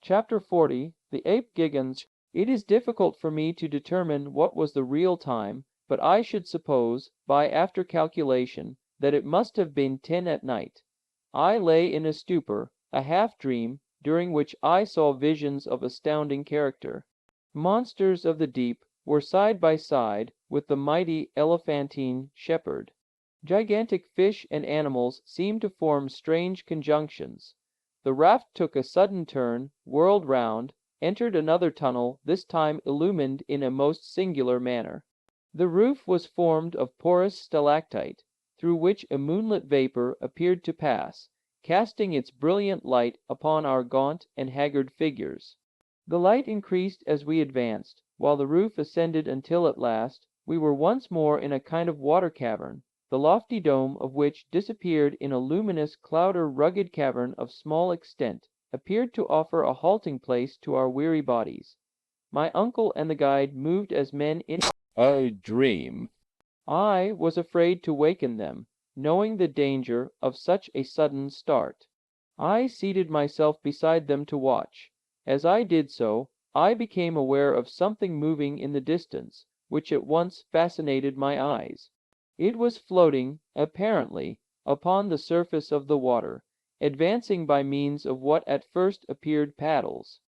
Chapter 40 The Ape Gigans. It is difficult for me to determine what was the real time, but I should suppose, by after calculation, that it must have been 10 at night. I lay in a stupor, a half-dream, during which I saw visions of astounding character. Monsters of the deep were side by side with the mighty elephantine shepherd. Gigantic fish and animals seemed to form strange conjunctions. The raft took a sudden turn, whirled round, entered another tunnel, this time illumined in a most singular manner. The roof was formed of porous stalactite, through which a moonlit vapor appeared to pass, casting its brilliant light upon our gaunt and haggard figures. The light increased as we advanced, while the roof ascended until at last we were once more in a kind of water cavern, the lofty dome of which disappeared in a luminous clouder rugged cavern of small extent, appeared to offer a halting place to our weary bodies. My uncle and the guide moved as men in a dream. I was afraid to waken them, knowing the danger of such a sudden start. I seated myself beside them to watch. As I did so, I became aware of something moving in the distance, which at once fascinated my eyes. It was floating, apparently, upon the surface of the water, advancing by means of what at first appeared paddles.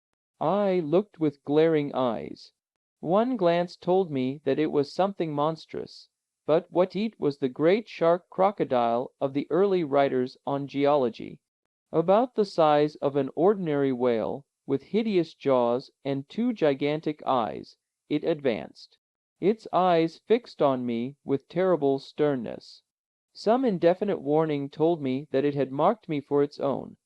I looked with glaring eyes. One glance told me that it was something monstrous, but what it was the great Shark-Crocodile of the early writers on geology. About the size of an ordinary whale, with hideous jaws and two gigantic eyes, it advanced. Its eyes fixed on me with terrible sternness. Some indefinite warning told me that it had marked me for its own.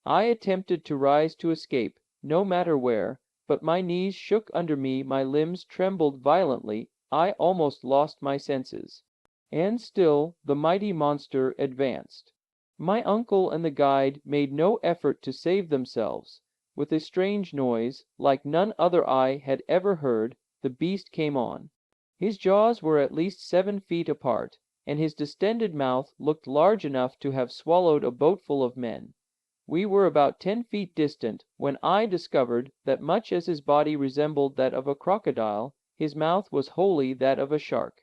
I attempted to rise to escape, no matter where, but my knees shook under me, my limbs trembled violently, I almost lost my senses. And still the mighty monster advanced. My uncle and the guide made no effort to save themselves. With a strange noise, like none other I had ever heard, the beast came on. His jaws were at least 7 feet apart, and his distended mouth looked large enough to have swallowed a boatful of men. We were about 10 feet distant when I discovered that much as his body resembled that of a crocodile, his mouth was wholly that of a shark.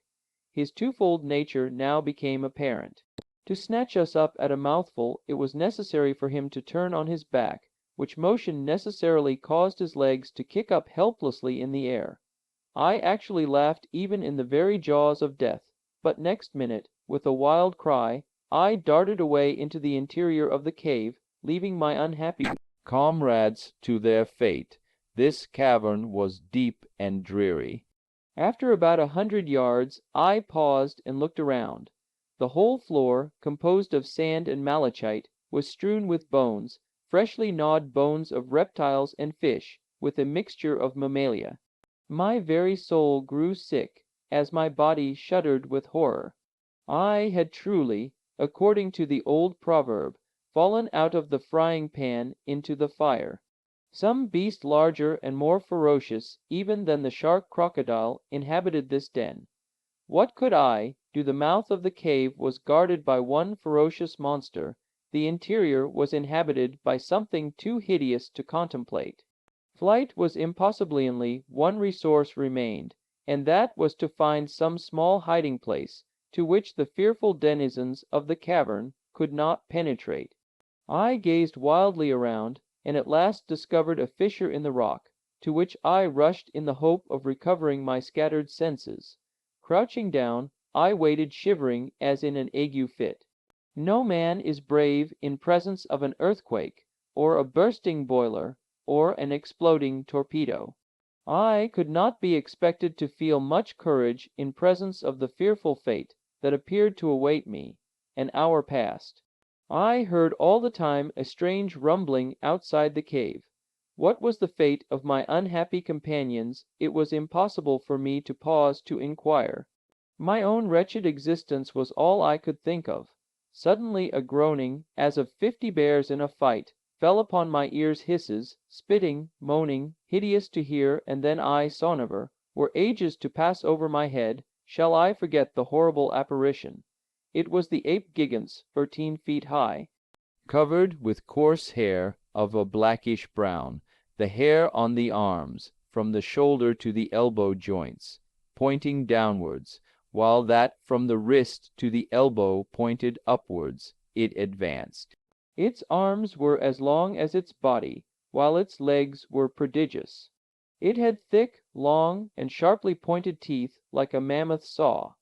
His twofold nature now became apparent. To snatch us up at a mouthful, it was necessary for him to turn on his back, which motion necessarily caused his legs to kick up helplessly in the air. I actually laughed even in the very jaws of death, but next minute, with a wild cry, I darted away into the interior of the cave, leaving my unhappy comrades to their fate. This cavern was deep and dreary. After about 100 yards, I paused and looked around. The whole floor, composed of sand and malachite, was strewn with bones, freshly gnawed bones of reptiles and fish, with a mixture of mammalia. My very soul grew sick, as my body shuddered with horror. I had truly, according to the old proverb, fallen out of the frying pan into the fire. Some beast larger and more ferocious even than the shark-crocodile inhabited this den. What could I do? The mouth of the cave was guarded by one ferocious monster, the interior was inhabited by something too hideous to contemplate. Flight was impossibly one resource remained, and that was to find some small hiding place, to which the fearful denizens of the cavern could not penetrate. I gazed wildly around, and at last discovered a fissure in the rock, to which I rushed in the hope of recovering my scattered senses. Crouching down, I waited shivering as in an ague fit. No man is brave in presence of an earthquake, or a bursting boiler, or an exploding torpedo. I could not be expected to feel much courage in presence of the fearful fate that appeared to await me. An hour passed. I heard all the time a strange rumbling outside the cave. What was the fate of my unhappy companions it was impossible for me to pause to inquire. My own wretched existence was all I could think of. Suddenly a groaning, as of 50 bears in a fight, fell upon my ears. Hisses, spitting, moaning, hideous to hear, and then I, Sonover, were ages to pass over my head. Shall I forget the horrible apparition? It was the Ape Gigans, 13 feet high, covered with coarse hair of a blackish brown. the hair on the arms, from the shoulder to the elbow joints, pointing downwards, while that from the wrist to the elbow pointed upwards, it advanced. Its arms were as long as its body, while its legs were prodigious. It had thick, long, and sharply pointed teeth like a mammoth saw.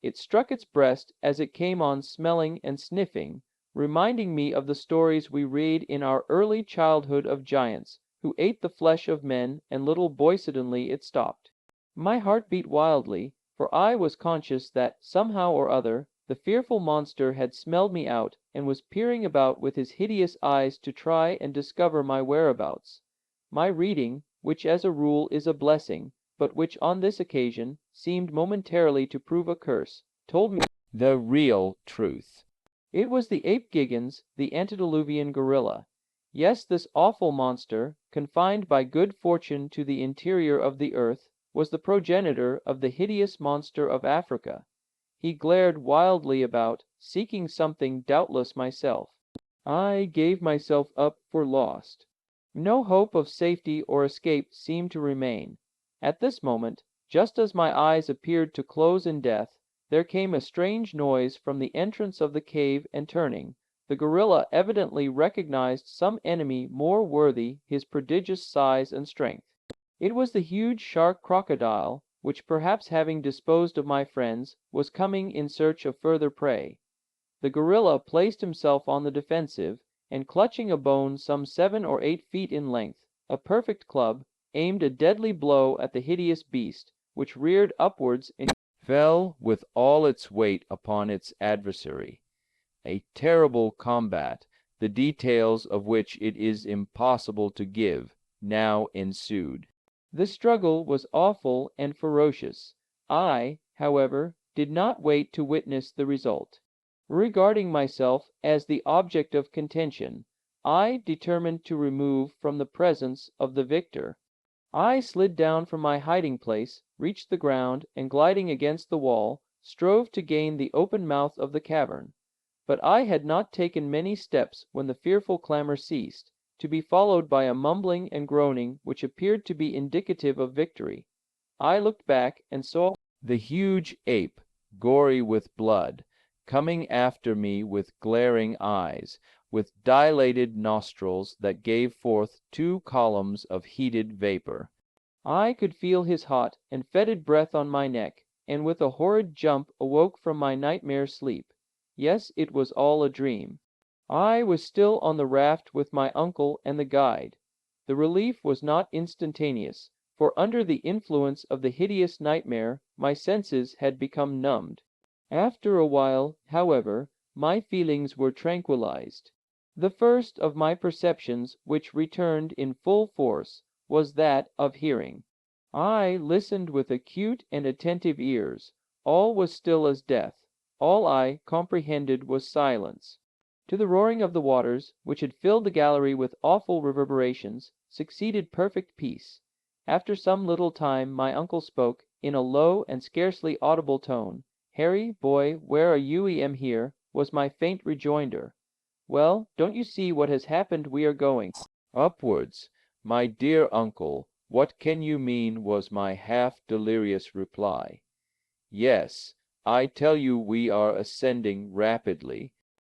It struck its breast as it came on, smelling and sniffing, reminding me of the stories we read in our early childhood of giants who ate the flesh of men, and little boy-suddenly it stopped. My heart beat wildly, for I was conscious that, somehow or other, the fearful monster had smelled me out, and was peering about with his hideous eyes to try and discover my whereabouts. My reading, which as a rule is a blessing, but which on this occasion seemed momentarily to prove a curse, told me the real truth. It was the Ape Gigans, the antediluvian gorilla. Yes, this awful monster, confined by good fortune to the interior of the earth, was the progenitor of the hideous monster of Africa. He glared wildly about, seeking something, doubtless myself. I gave myself up for lost. No hope of safety or escape seemed to remain. At this moment, just as my eyes appeared to close in death, there came a strange noise from the entrance of the cave, and turning, the gorilla evidently recognized some enemy more worthy his prodigious size and strength. It was the huge Shark-Crocodile, which, perhaps having disposed of my friends, was coming in search of further prey. The gorilla placed himself on the defensive, and clutching a bone some 7 or 8 feet in length, a perfect club, aimed a deadly blow at the hideous beast, which reared upwards and fell with all its weight upon its adversary. A terrible combat, the details of which it is impossible to give, now ensued. The struggle was awful and ferocious. I, however, did not wait to witness the result. Regarding myself as the object of contention, I determined to remove from the presence of the victor. I slid down from my hiding place, reached the ground, and gliding against the wall, strove to gain the open mouth of the cavern. But I had not taken many steps when the fearful clamor ceased, to be followed by a mumbling and groaning which appeared to be indicative of victory. I looked back and saw the huge ape, gory with blood, coming after me with glaring eyes, with dilated nostrils that gave forth 2 columns of heated vapor. I could feel his hot and fetid breath on my neck, and with a horrid jump awoke from my nightmare sleep. Yes, it was all a dream. I was still on the raft with my uncle and the guide. The relief was not instantaneous, for under the influence of the hideous nightmare my senses had become numbed. After a while, however, my feelings were tranquilized. The first of my perceptions which returned in full force was that of hearing. I listened with acute and attentive ears. All was still as death. All I comprehended was silence. To the roaring of the waters, which had filled the gallery with awful reverberations, succeeded perfect peace. After some little time my uncle spoke, in a low and scarcely audible tone. "Harry, boy, where are you? Am here," was my faint rejoinder. "Well, don't you see what has happened? We are going upwards." "My dear uncle, what can you mean?" was my half-delirious reply. "Yes, I tell you we are ascending rapidly.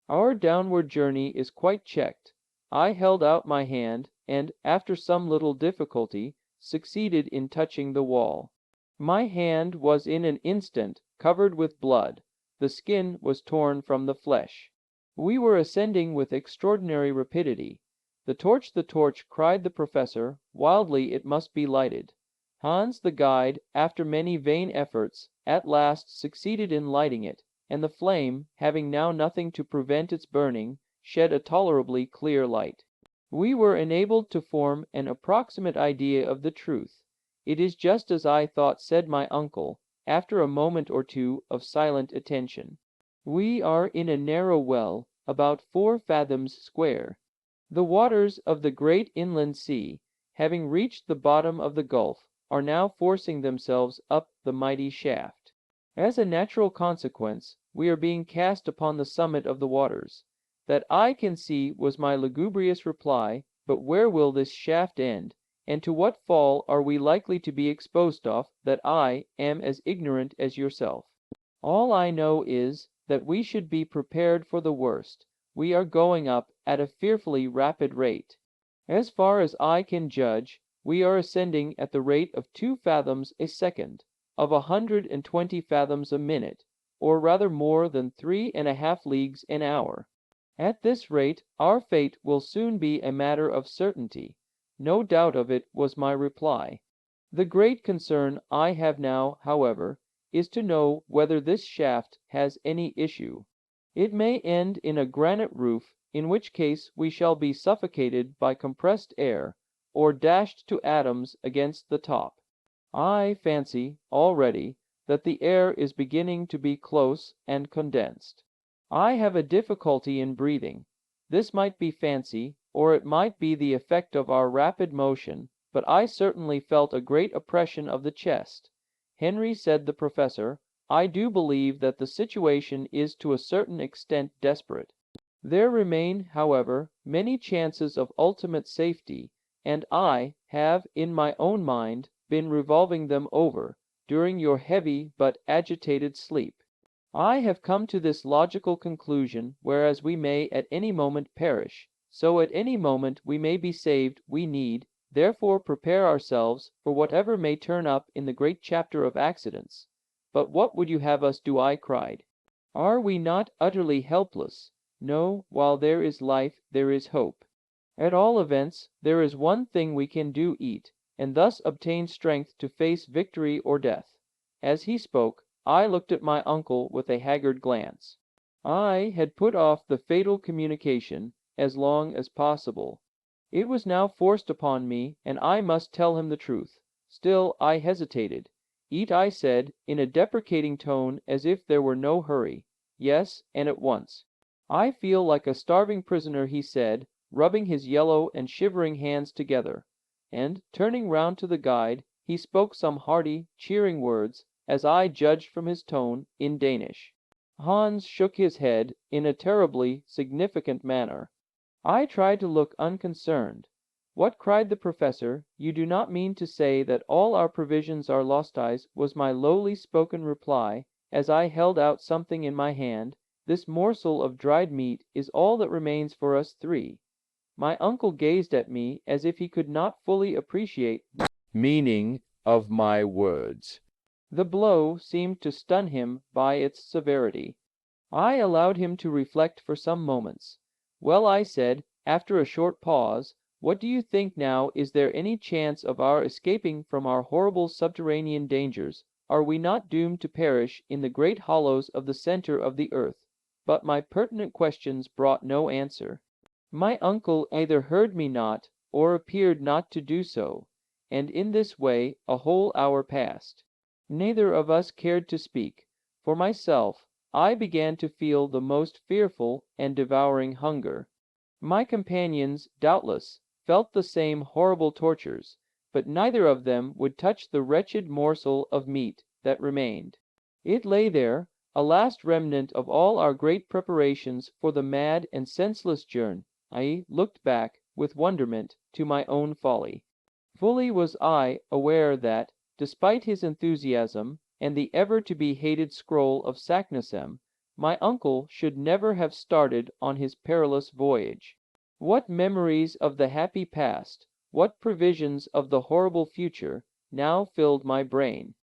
Our downward journey is quite checked." I held out my hand, and, after some little difficulty, succeeded in touching the wall. My hand was in an instant covered with blood. The skin was torn from the flesh. We were ascending with extraordinary rapidity. "The torch, cried the professor. "Wildly it must be lighted." Hans the guide, after many vain efforts, at last succeeded in lighting it, and the flame, having now nothing to prevent its burning, shed a tolerably clear light. We were enabled to form an approximate idea of the truth. "It is just as I thought," said my uncle, after a moment or two of silent attention. "We are in a narrow well, about 4 fathoms square. The waters of the great inland sea, having reached the bottom of the gulf, are now forcing themselves up the mighty shaft. As a natural consequence, we are being cast upon the summit of the waters. That I can see," was my lugubrious reply, "but where will this shaft end? and to what fall are we likely to be exposed of, that I am as ignorant as yourself? All I know is, that we should be prepared for the worst. We are going up at a fearfully rapid rate. As far as I can judge, we are ascending at the rate of 2 fathoms a second, of 120 fathoms a minute, or rather more than 3½ leagues an hour. At this rate, our fate will soon be a matter of certainty. No doubt of it, was my reply. The great concern I have now, however, is to know whether this shaft has any issue. It may end in a granite roof, in which case we shall be suffocated by compressed air, or dashed to atoms against the top. I fancy, already, that the air is beginning to be close and condensed. I have a difficulty in breathing. This might be fancy, or it might be the effect of our rapid motion, but I certainly felt a great oppression of the chest. Henry, said the professor, I do believe that the situation is to a certain extent desperate. There remain, however, many chances of ultimate safety, and I have in my own mind been revolving them over, during your heavy but agitated sleep. I have come to this logical conclusion: whereas we may at any moment perish, so at any moment we may be saved. We need, therefore, prepare ourselves for whatever may turn up in the great chapter of accidents. But what would you have us do? I cried. Are we not utterly helpless? No, while there is life, there is hope. At all events, there is one thing we can do: eat, and thus obtain strength to face victory or death. As he spoke, I looked at my uncle with a haggard glance. I had put off the fatal communication as long as possible. It was now forced upon me, and I must tell him the truth. Still I hesitated. Eat, I said, in a deprecating tone, as if there were no hurry. Yes, and at once. I feel like a starving prisoner, he said, rubbing his yellow and shivering hands together. And, turning round to the guide, he spoke some hearty, cheering words, as I judged from his tone, in Danish. Hans shook his head in a terribly significant manner. I tried to look unconcerned. What, cried the professor, you do not mean to say that all our provisions are lost? Was my lowly spoken reply, as I held out something in my hand. This morsel of dried meat is all that remains for us 3. My uncle gazed at me as if he could not fully appreciate the meaning of my words. The blow seemed to stun him by its severity. I allowed him to reflect for some moments. Well, I said, after a short pause, what do you think now? Is there any chance of our escaping from our horrible subterranean dangers? Are we not doomed to perish in the great hollows of the center of the earth? But my pertinent questions brought no answer. My uncle either heard me not, or appeared not to do so, and in this way a whole hour passed. Neither of us cared to speak. For myself, I began to feel the most fearful and devouring hunger. My companions, doubtless, felt the same horrible tortures, but neither of them would touch the wretched morsel of meat that remained. It lay there, a last remnant of all our great preparations for the mad and senseless journey. I looked back, with wonderment, to my own folly. Fully was I aware that, despite his enthusiasm, and the ever-to-be-hated scroll of Saknussemm, my uncle should never have started on his perilous voyage. What memories of the happy past, what previsions of the horrible future, now filled my brain!